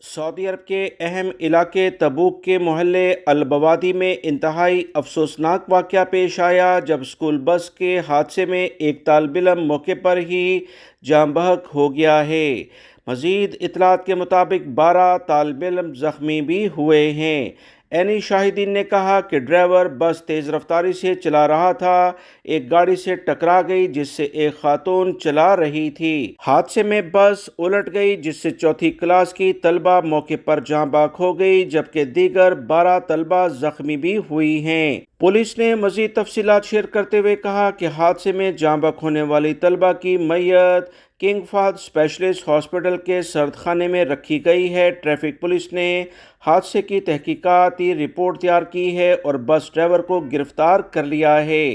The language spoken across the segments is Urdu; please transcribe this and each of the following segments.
سعودی عرب کے اہم علاقے تبوک کے محلے البوادی میں انتہائی افسوسناک واقعہ پیش آیا جب اسکول بس کے حادثے میں ایک طالب علم موقع پر ہی جاں بحق ہو گیا ہے۔ مزید اطلاعات کے مطابق 12 طالب علم زخمی بھی ہوئے ہیں۔ عینی شاہدین نے کہا کہ ڈرائیور بس تیز رفتاری سے چلا رہا تھا، ایک گاڑی سے ٹکرا گئی جس سے ایک خاتون چلا رہی تھی۔ حادثے میں بس الٹ گئی جس سے چوتھی کلاس کی طلبہ موقع پر جاں بحق ہو گئی جبکہ دیگر 12 طلبہ زخمی بھی ہوئی ہیں۔ پولیس نے مزید تفصیلات شیئر کرتے ہوئے کہا کہ حادثے میں جاں بحق ہونے والی طلبہ کی میت کنگ فہد اسپیشلسٹ ہاسپٹل کے سرد خانے میں رکھی گئی ہے۔ ٹریفک پولیس نے حادثے کی تحقیقاتی رپورٹ تیار کی ہے اور بس ڈرائیور کو گرفتار کر لیا ہے۔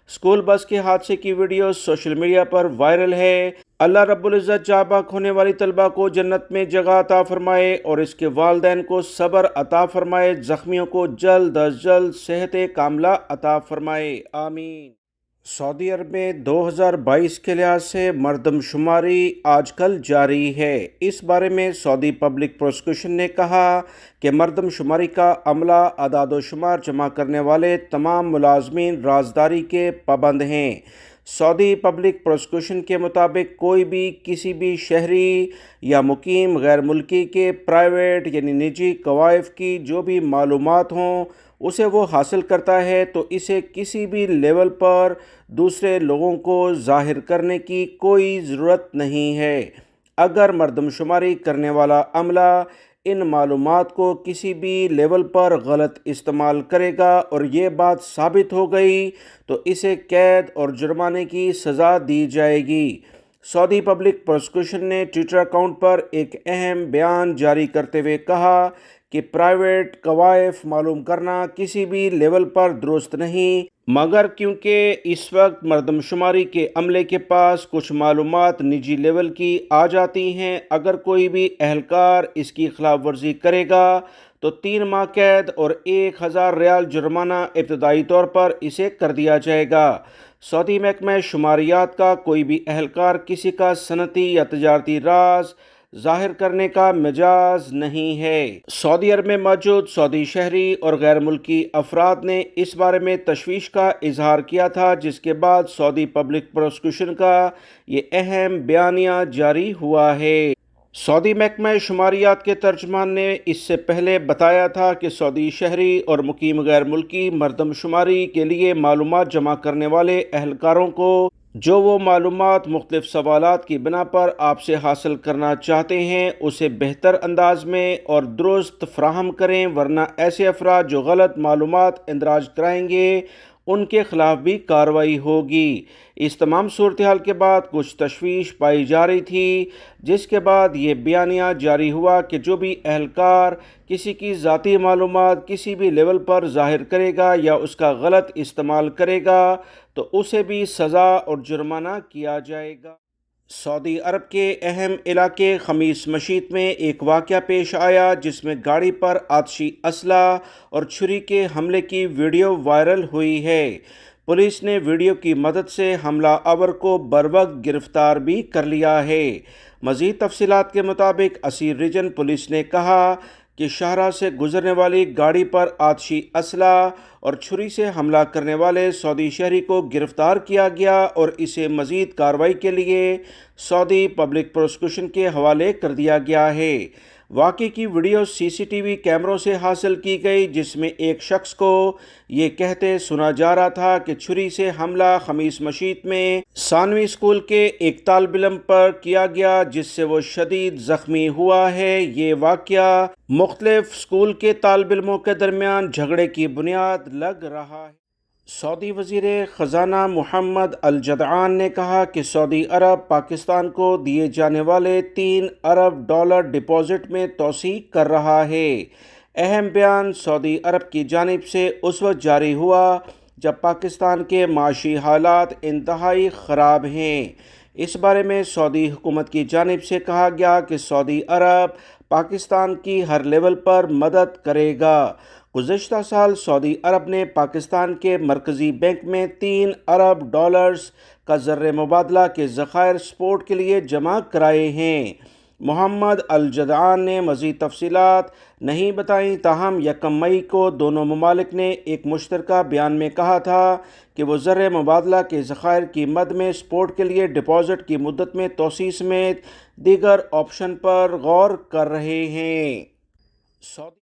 اسکول بس کے حادثے کی ویڈیو سوشل میڈیا پر وائرل ہے۔ اللہ رب العزت جاں بحق ہونے والی طلبہ کو جنت میں جگہ عطا فرمائے اور اس کے والدین کو صبر عطا فرمائے، زخمیوں کو جلد از جلد صحت کاملہ عطا فرمائے، آمین۔ سعودی عرب میں 2022 کے لحاظ سے مردم شماری آج کل جاری ہے۔ اس بارے میں سعودی پبلک پروسیکیوشن نے کہا کہ مردم شماری کا عملہ اعداد و شمار جمع کرنے والے تمام ملازمین رازداری کے پابند ہیں۔ سعودی پبلک پروسیکیوشن کے مطابق کوئی بھی کسی بھی شہری یا مقیم غیر ملکی کے پرائیویٹ یعنی نجی کوائف کی جو بھی معلومات ہوں اسے وہ حاصل کرتا ہے تو اسے کسی بھی لیول پر دوسرے لوگوں کو ظاہر کرنے کی کوئی ضرورت نہیں ہے۔ اگر مردم شماری کرنے والا عملہ ان معلومات کو کسی بھی لیول پر غلط استعمال کرے گا اور یہ بات ثابت ہو گئی تو اسے قید اور جرمانے کی سزا دی جائے گی۔ سعودی پبلک پروسیکیوشن نے ٹویٹر اکاؤنٹ پر ایک اہم بیان جاری کرتے ہوئے کہا کہ پرائیویٹ کوائف معلوم کرنا کسی بھی لیول پر درست نہیں، مگر کیونکہ اس وقت مردم شماری کے عملے کے پاس کچھ معلومات نجی لیول کی آ جاتی ہیں، اگر کوئی بھی اہلکار اس کی خلاف ورزی کرے گا تو 3 ماہ قید اور 1000 ریال جرمانہ ابتدائی طور پر اسے کر دیا جائے گا۔ سعودی محکمہ شماریات کا کوئی بھی اہلکار کسی کا صنعتی یا تجارتی راز ظاہر کرنے کا مجاز نہیں ہے۔ سعودی عرب میں موجود سعودی شہری اور غیر ملکی افراد نے اس بارے میں تشویش کا اظہار کیا تھا جس کے بعد سعودی پبلک پروسیکیوشن کا یہ اہم بیانیہ جاری ہوا ہے۔ سعودی محکمہ شماریات کے ترجمان نے اس سے پہلے بتایا تھا کہ سعودی شہری اور مقیم غیر ملکی مردم شماری کے لیے معلومات جمع کرنے والے اہلکاروں کو جو وہ معلومات مختلف سوالات کی بنا پر آپ سے حاصل کرنا چاہتے ہیں اسے بہتر انداز میں اور درست فراہم کریں، ورنہ ایسے افراد جو غلط معلومات اندراج کرائیں گے ان کے خلاف بھی کارروائی ہوگی۔ اس تمام صورتحال کے بعد کچھ تشویش پائی جا رہی تھی جس کے بعد یہ بیانیہ جاری ہوا کہ جو بھی اہلکار کسی کی ذاتی معلومات کسی بھی لیول پر ظاہر کرے گا یا اس کا غلط استعمال کرے گا تو اسے بھی سزا اور جرمانہ کیا جائے گا۔ سعودی عرب کے اہم علاقے خمیس مشیط میں ایک واقعہ پیش آیا جس میں گاڑی پر آتشی اسلحہ اور چھری کے حملے کی ویڈیو وائرل ہوئی ہے۔ پولیس نے ویڈیو کی مدد سے حملہ آور کو بروقت گرفتار بھی کر لیا ہے۔ مزید تفصیلات کے مطابق اسیر ریجن پولیس نے کہا کہ شاہراہ سے گزرنے والی گاڑی پر آتشی اسلحہ اور چھری سے حملہ کرنے والے سعودی شہری کو گرفتار کیا گیا اور اسے مزید کارروائی کے لیے سعودی پبلک پروسیکیوشن کے حوالے کر دیا گیا ہے۔ واقعے کی ویڈیو سی سی ٹی وی کیمروں سے حاصل کی گئی جس میں ایک شخص کو یہ کہتے سنا جا رہا تھا کہ چھری سے حملہ خمیس مشیط میں ثانوی اسکول کے ایک طالب علم پر کیا گیا جس سے وہ شدید زخمی ہوا ہے۔ یہ واقعہ مختلف اسکول کے طالب علموں کے درمیان جھگڑے کی بنیاد لگ رہا ہے۔ سعودی وزیر خزانہ محمد الجدعان نے کہا کہ سعودی عرب پاکستان کو دیے جانے والے $3 ارب ڈپازٹ میں توسیع کر رہا ہے۔ اہم بیان سعودی عرب کی جانب سے اس وقت جاری ہوا جب پاکستان کے معاشی حالات انتہائی خراب ہیں۔ اس بارے میں سعودی حکومت کی جانب سے کہا گیا کہ سعودی عرب پاکستان کی ہر لیول پر مدد کرے گا۔ گزشتہ سال سعودی عرب نے پاکستان کے مرکزی بینک میں $3 ارب کا زر مبادلہ کے ذخائر سپورٹ کے لیے جمع کرائے ہیں۔ محمد الجدعان نے مزید تفصیلات نہیں بتائیں، تاہم یکم مئی کو دونوں ممالک نے ایک مشترکہ بیان میں کہا تھا کہ وہ زر مبادلہ کے ذخائر کی مد میں سپورٹ کے لیے ڈپازٹ کی مدت میں توسیع سمیت دیگر آپشن پر غور کر رہے ہیں۔